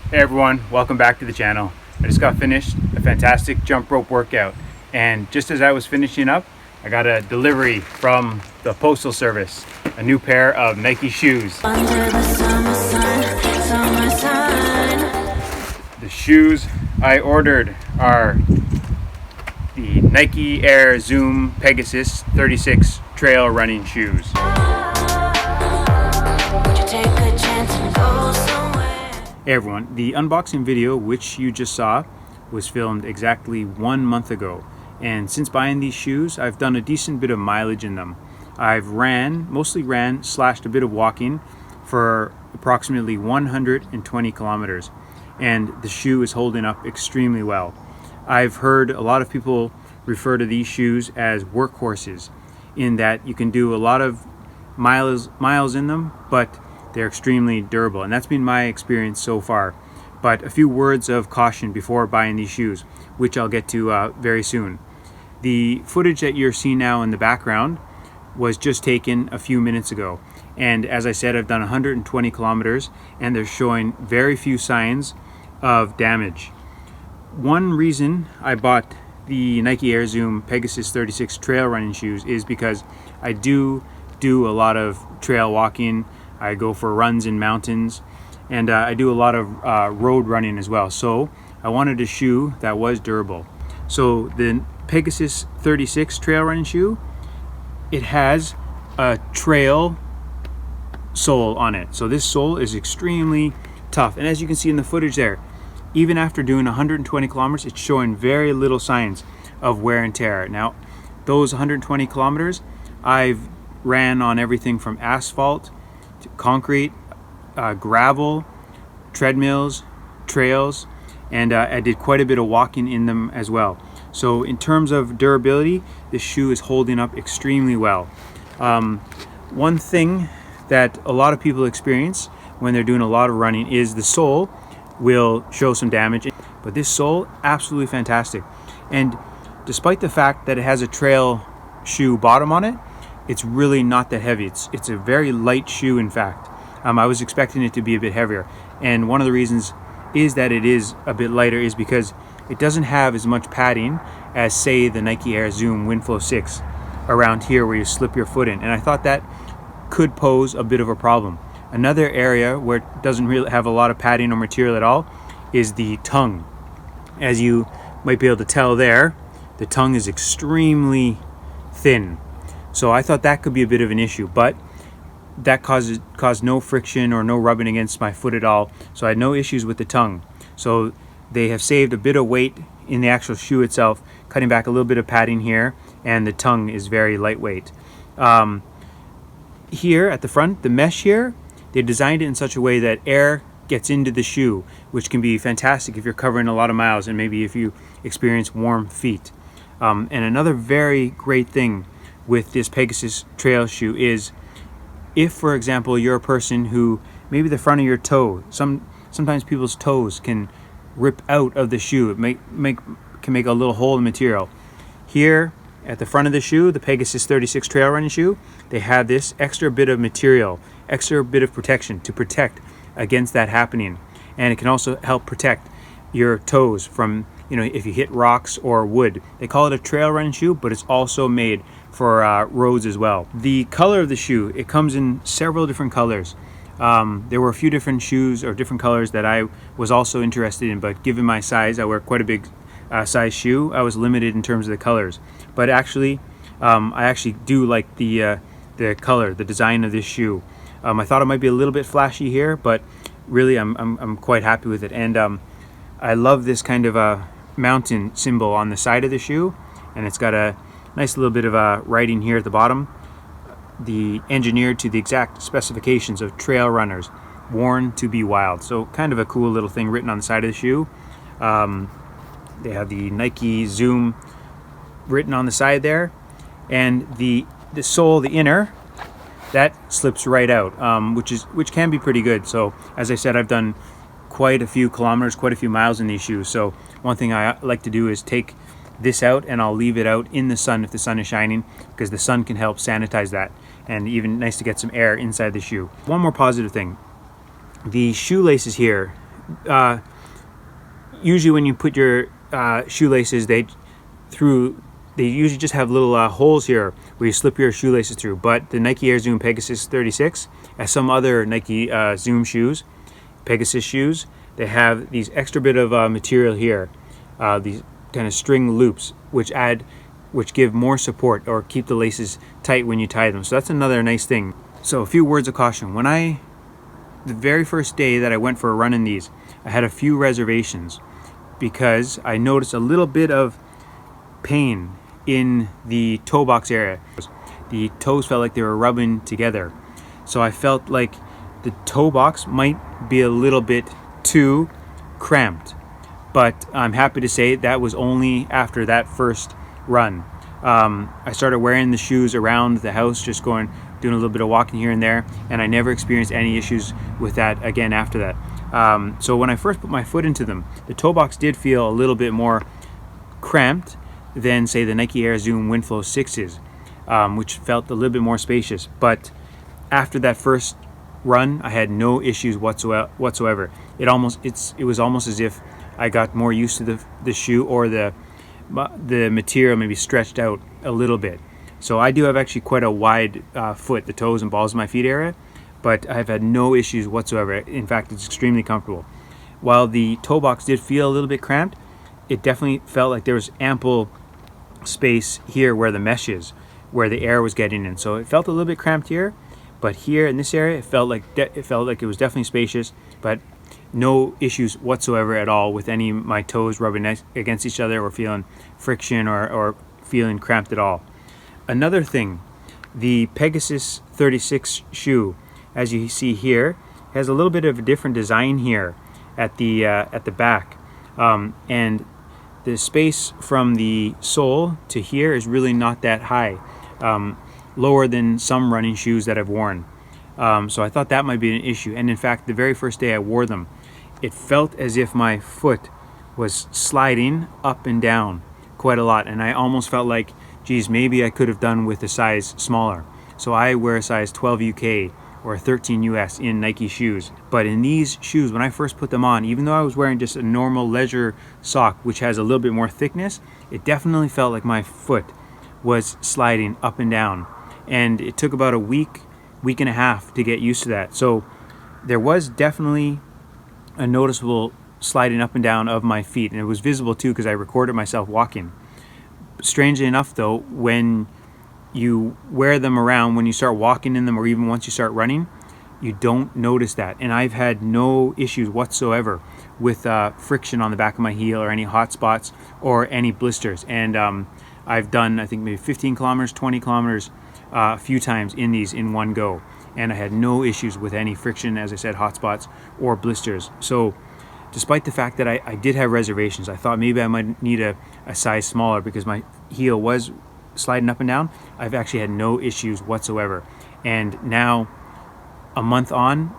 Hey everyone, welcome back to the channel. I just got finished a fantastic jump rope workout, and just as I was finishing up, I got a delivery from the postal service, a new pair of Nike shoes. The shoes I ordered are the Nike Air Zoom Pegasus 36 trail running shoes. Hey everyone, the unboxing video which you just saw was filmed exactly 1 month ago, and since buying these shoes I've done a decent bit of mileage in them. I've mostly ran / a bit of walking for approximately 120 kilometers, and the shoe is holding up extremely well. I've heard a lot of people refer to these shoes as workhorses, in that you can do a lot of miles in them, but they're extremely durable, and that's been my experience so far. But a few words of caution before buying these shoes, which I'll get to very soon. The footage that you're seeing now in the background was just taken a few minutes ago, and as I said, I've done 120 kilometers and they're showing very few signs of damage. One reason I bought the Nike Air Zoom Pegasus 36 trail running shoes is because I do a lot of trail walking. I go for runs in mountains, and I do a lot of road running as well. So I wanted a shoe that was durable. So the Pegasus 36 trail running shoe, it has a trail sole on it. So this sole is extremely tough. And as you can see in the footage there, even after doing 120 kilometers, it's showing very little signs of wear and tear. Now, those 120 kilometers, I've ran on everything from asphalt, concrete, gravel, treadmills, trails, and I did quite a bit of walking in them as well. So in terms of durability, this shoe is holding up extremely well. One thing that a lot of people experience when they're doing a lot of running is the sole will show some damage, but this sole, absolutely fantastic. And despite the fact that it has a trail shoe bottom on it, it's really not that heavy. It's a very light shoe, in fact. I was expecting it to be a bit heavier, and one of the reasons is that it is a bit lighter is because it doesn't have as much padding as, say, the Nike Air Zoom Windflow 6 around here where you slip your foot in, and I thought that could pose a bit of a problem. Another area where it doesn't really have a lot of padding or material at all is the tongue. As you might be able to tell there, the tongue is extremely thin. So I thought that could be a bit of an issue, but that caused no friction or no rubbing against my foot at all. So I had no issues with the tongue. So they have saved a bit of weight in the actual shoe itself, cutting back a little bit of padding here, and the tongue is very lightweight. Here at the front, the mesh here, they designed it in such a way that air gets into the shoe, which can be fantastic if you're covering a lot of miles and maybe if you experience warm feet. And another very great thing with this Pegasus trail shoe is if, for example, you're a person who maybe the front of your toe, sometimes people's toes can rip out of the shoe. It can make a little hole in the material. Here at the front of the shoe, the Pegasus 36 trail running shoe, they have this extra bit of material, extra bit of protection to protect against that happening. And it can also help protect your toes from, if you hit rocks or wood. They call it a trail running shoe, but it's also made for roads as well. The color of the shoe, it comes in several different colors. There were a few different shoes or different colors that I was also interested in, but given my size, I wear quite a big size shoe, I was limited in terms of the colors. But actually, I actually do like the color, the design of this shoe. I thought it might be a little bit flashy here, but really I'm quite happy with it. And I love this kind of a mountain symbol on the side of the shoe, and it's got a nice little bit of writing here at the bottom, engineered to the exact specifications of trail runners. worn to be wild. So kind of a cool little thing written on the side of the shoe. They have the Nike Zoom written on the side there, and the sole, the inner, that slips right out, which can be pretty good. So as I said, I've done quite a few kilometers, quite a few miles in these shoes. So one thing I like to do is take this out and I'll leave it out in the sun if the sun is shining, because the sun can help sanitize that, and even nice to get some air inside the shoe. One more positive thing, the shoelaces here, usually when you put your shoelaces, they usually just have little holes here where you slip your shoelaces through. But the Nike Air Zoom Pegasus 36, as some other Nike Zoom shoes, Pegasus shoes, they have these extra bit of material here, these kind of string loops, which give more support or keep the laces tight when you tie them. So that's another nice thing. So a few words of caution. The very first day that I went for a run in these, I had a few reservations because I noticed a little bit of pain in the toe box area. The toes felt like they were rubbing together. So I felt like the toe box might be a little bit too cramped. But I'm happy to say that was only after that first run. I started wearing the shoes around the house, just doing a little bit of walking here and there, and I never experienced any issues with that again after that. So when I first put my foot into them, the toe box did feel a little bit more cramped than, say, the Nike Air Zoom Windflow 6s, which felt a little bit more spacious. But after that first run, I had no issues whatsoever. It was almost as if I got more used to the shoe, or the material maybe stretched out a little bit. So I do have actually quite a wide foot, the toes and balls of my feet area, but I've had no issues whatsoever. In fact, it's extremely comfortable. While the toe box did feel a little bit cramped, it definitely felt like there was ample space here where the mesh is, where the air was getting in. So it felt a little bit cramped here, but here in this area, it felt like it was definitely spacious, but no issues whatsoever at all with any of my toes rubbing against each other or feeling friction or feeling cramped at all. Another thing, the Pegasus 36 shoe, as you see here, has a little bit of a different design here at the back, and the space from the sole to here is really not that high, lower than some running shoes that I've worn. So I thought that might be an issue. And in fact, the very first day I wore them, it felt as if my foot was sliding up and down quite a lot. And I almost felt like, geez, maybe I could have done with a size smaller. So I wear a size 12 UK or 13 US in Nike shoes. But in these shoes, when I first put them on, even though I was wearing just a normal leisure sock, which has a little bit more thickness, it definitely felt like my foot was sliding up and down. And it took about a week and a half to get used to that. So there was definitely a noticeable sliding up and down of my feet, and it was visible too because I recorded myself walking. Strangely enough though, when you wear them around, when you start walking in them, or even once you start running, you don't notice that. And I've had no issues whatsoever with friction on the back of my heel, or any hot spots, or any blisters. And I've done, I think, maybe 15 kilometers, 20 kilometers a few times in these in one go, and I had no issues with any friction, as I said, hot spots or blisters. So despite the fact that I did have reservations, I thought maybe I might need a size smaller because my heel was sliding up and down, I've actually had no issues whatsoever. And now, a month on,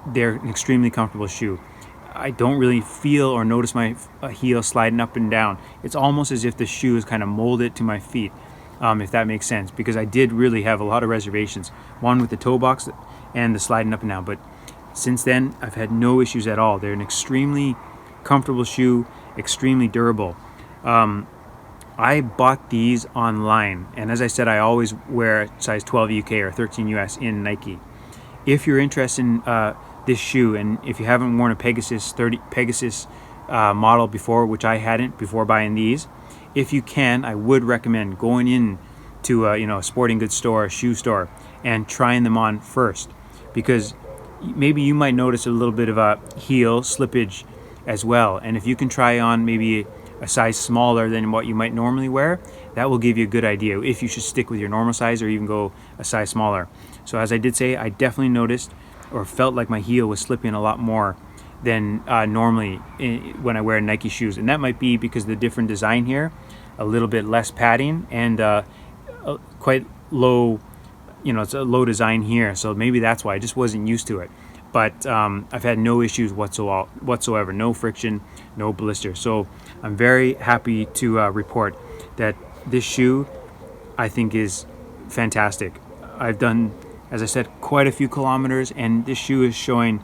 they're an extremely comfortable shoe. I don't really feel or notice my heel sliding up and down. It's almost as if the shoe is kind of molded to my feet, if that makes sense, because I did really have a lot of reservations. One with the toe box and the sliding up and down, but since then, I've had no issues at all. They're an extremely comfortable shoe, extremely durable. I bought these online, and as I said, I always wear size 12 UK or 13 US in Nike. If you're interested in this shoe, and if you haven't worn a Pegasus model before, which I hadn't before buying these, if you can, I would recommend going in to a sporting goods store, a shoe store, and trying them on first, because maybe you might notice a little bit of a heel slippage as well. And if you can try on maybe a size smaller than what you might normally wear, that will give you a good idea if you should stick with your normal size or even go a size smaller. So as I did say, I definitely noticed or felt like my heel was slipping a lot more than normally when I wear Nike shoes. And that might be because of the different design here, a little bit less padding and quite low, it's a low design here. So maybe that's why I just wasn't used to it. But I've had no issues whatsoever, no friction, no blister. So I'm very happy to report that this shoe, I think, is fantastic. I've done, as I said, quite a few kilometers, and this shoe is showing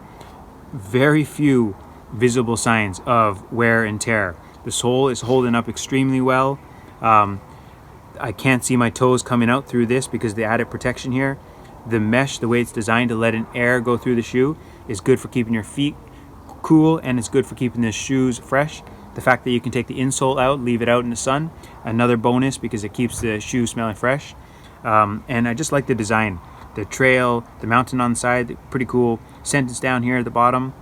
very few visible signs of wear and tear. The sole is holding up extremely well. I can't see my toes coming out through this because of the added protection here. The mesh, the way it's designed to let in air go through the shoe, is good for keeping your feet cool, and it's good for keeping the shoes fresh. The fact that you can take the insole out, leave it out in the sun, another bonus because it keeps the shoe smelling fresh. And I just like the design. The trail, the mountain on the side, pretty cool. Sentence down here at the bottom,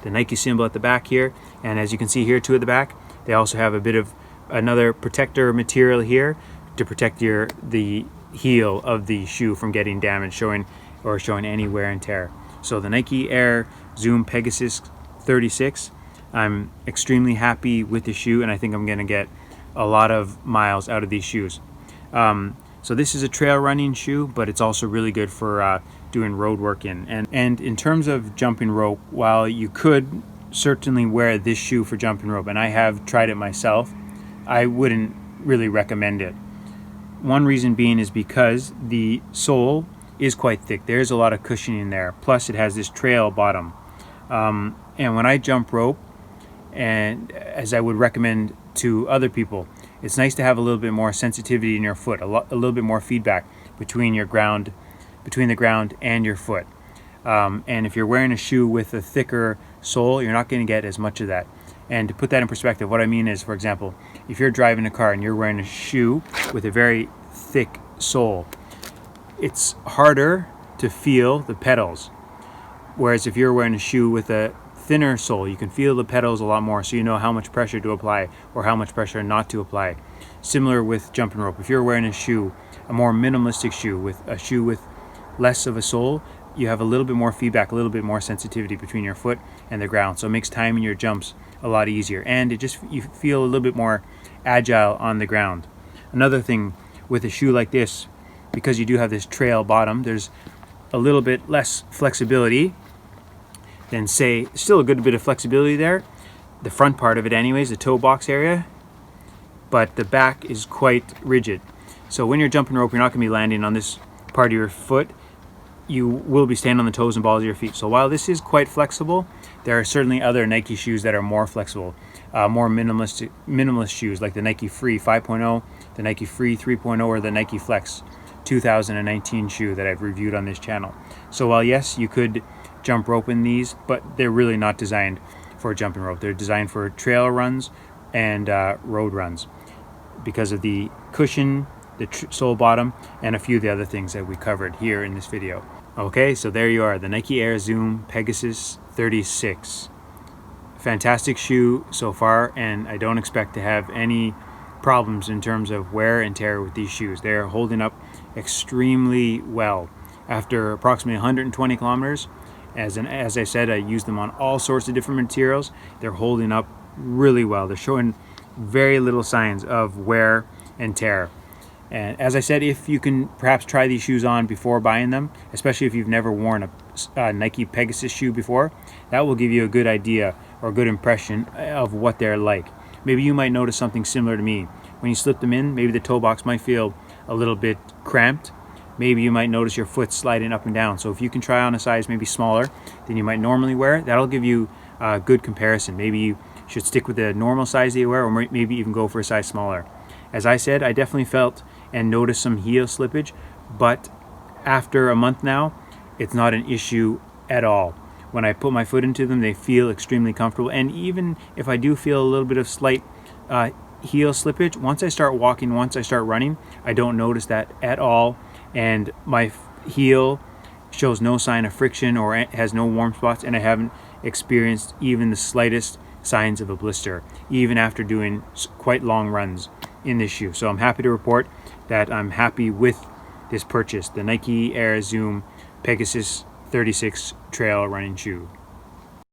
the Nike symbol at the back here, and as you can see here too at the back, they also have a bit of another protector material here to protect the heel of the shoe from getting damaged, showing any wear and tear. So the Nike Air Zoom Pegasus 36, I'm extremely happy with the shoe, and I think I'm going to get a lot of miles out of these shoes. So this is a trail running shoe, but it's also really good for doing road work in. And in terms of jumping rope, while you could certainly wear this shoe for jumping rope, and I have tried it myself, I wouldn't really recommend it. One reason being is because the sole is quite thick. There's a lot of cushioning there. Plus it has this trail bottom. And when I jump rope, and as I would recommend to other people, it's nice to have a little bit more sensitivity in your foot, a little bit more feedback between the ground and your foot. And if you're wearing a shoe with a thicker sole, you're not going to get as much of that. And to put that in perspective, what I mean is, for example, if you're driving a car and you're wearing a shoe with a very thick sole, it's harder to feel the pedals. Whereas if you're wearing a shoe with a thinner sole, you can feel the pedals a lot more, so you know how much pressure to apply or how much pressure not to apply. Similar with jumping rope. If you're wearing a more minimalistic shoe with less of a sole, you have a little bit more feedback, a little bit more sensitivity between your foot and the ground. So it makes timing your jumps a lot easier, and you feel a little bit more agile on the ground. Another thing with a shoe like this, because you do have this trail bottom, there's a little bit less flexibility than, say, still a good bit of flexibility there, the front part of it anyways, the toe box area, but the back is quite rigid. So when you're jumping rope, you're not going to be landing on this part of your foot. You will be standing on the toes and balls of your feet. So while this is quite flexible, there are certainly other Nike shoes that are more flexible, more minimalist shoes like the Nike Free 5.0, the Nike Free 3.0, or the Nike Flex 2019 shoe that I've reviewed on this channel. So while yes, you could jump rope in these, but they're really not designed for jumping rope. They're designed for trail runs and road runs because of the cushion, the sole bottom, and a few of the other things that we covered here in this video. Okay, so there you are, the Nike Air Zoom Pegasus 36. Fantastic shoe so far, and I don't expect to have any problems in terms of wear and tear with these shoes. They're holding up extremely well. After approximately 120 kilometers, as I said, I used them on all sorts of different materials. They're holding up really well. They're showing very little signs of wear and tear. And as I said, if you can perhaps try these shoes on before buying them, especially if you've never worn a Nike Pegasus shoe before, that will give you a good idea or a good impression of what they're like. Maybe you might notice something similar to me. When you slip them in, maybe the toe box might feel a little bit cramped. Maybe you might notice your foot sliding up and down. So if you can try on a size maybe smaller than you might normally wear, that'll give you a good comparison. Maybe you should stick with the normal size that you wear, or maybe even go for a size smaller. As I said, I definitely felt and noticed some heel slippage, but after a month now, it's not an issue at all. When I put my foot into them, they feel extremely comfortable. And even if I do feel a little bit of slight heel slippage, once I start walking, once I start running, I don't notice that at all. And my heel shows no sign of friction or has no warm spots, and I haven't experienced even the slightest signs of a blister, even after doing quite long runs in this shoe. So I'm happy to report that I'm happy with this purchase, the Nike Air Zoom Pegasus 36 trail running shoe.